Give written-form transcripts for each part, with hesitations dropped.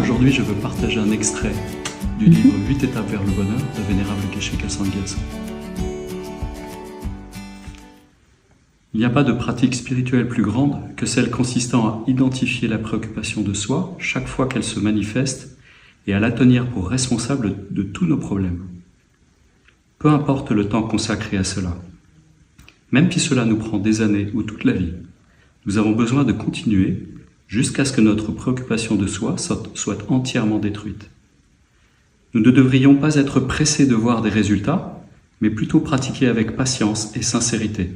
Aujourd'hui, je veux partager un extrait du livre 8 étapes vers le bonheur de Vénérable Geshe Kelsang Gyaltsen. Il n'y a pas de pratique spirituelle plus grande que celle consistant à identifier la préoccupation de soi chaque fois qu'elle se manifeste et à la tenir pour responsable de tous nos problèmes. Peu importe le temps consacré à cela, même si cela nous prend des années ou toute la vie, nous avons besoin de continuer jusqu'à ce que notre préoccupation de soi soit entièrement détruite. Nous ne devrions pas être pressés de voir des résultats, mais plutôt pratiquer avec patience et sincérité.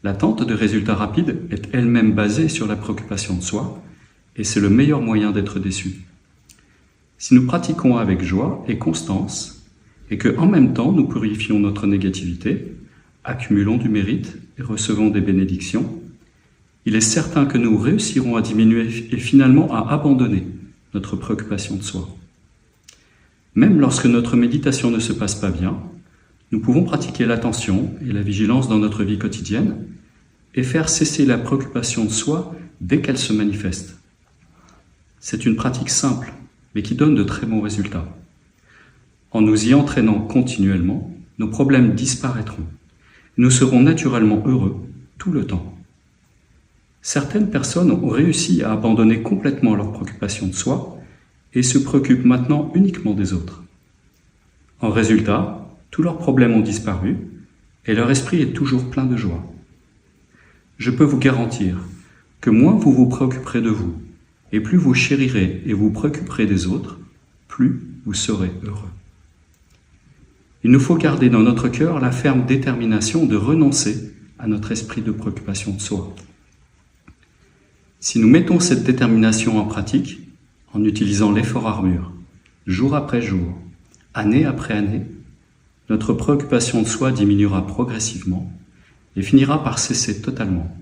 L'attente de résultats rapides est elle-même basée sur la préoccupation de soi, et c'est le meilleur moyen d'être déçu. Si nous pratiquons avec joie et constance, et que en même temps nous purifions notre négativité, accumulons du mérite et recevons des bénédictions, il est certain que nous réussirons à diminuer et finalement à abandonner notre préoccupation de soi. Même lorsque notre méditation ne se passe pas bien, nous pouvons pratiquer l'attention et la vigilance dans notre vie quotidienne et faire cesser la préoccupation de soi dès qu'elle se manifeste. C'est une pratique simple, mais qui donne de très bons résultats. En nous y entraînant continuellement, nos problèmes disparaîtront. Nous serons naturellement heureux tout le temps. Certaines personnes ont réussi à abandonner complètement leurs préoccupations de soi et se préoccupent maintenant uniquement des autres. En résultat, tous leurs problèmes ont disparu et leur esprit est toujours plein de joie. Je peux vous garantir que moins vous vous préoccuperez de vous et plus vous chérirez et vous préoccuperez des autres, plus vous serez heureux. Il nous faut garder dans notre cœur la ferme détermination de renoncer à notre esprit de préoccupation de soi. Si nous mettons cette détermination en pratique, en utilisant l'effort armure, jour après jour, année après année, notre préoccupation de soi diminuera progressivement et finira par cesser totalement.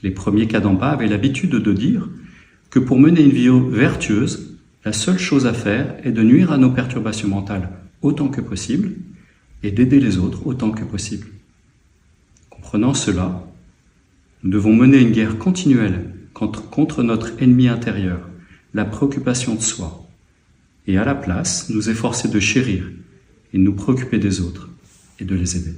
Les premiers Kadampa avaient l'habitude de dire que pour mener une vie vertueuse, la seule chose à faire est de nuire à nos perturbations mentales autant que possible et d'aider les autres autant que possible. Comprenant cela, nous devons mener une guerre continuelle contre notre ennemi intérieur, la préoccupation de soi, et à la place, nous efforcer de chérir et de nous préoccuper des autres et de les aider.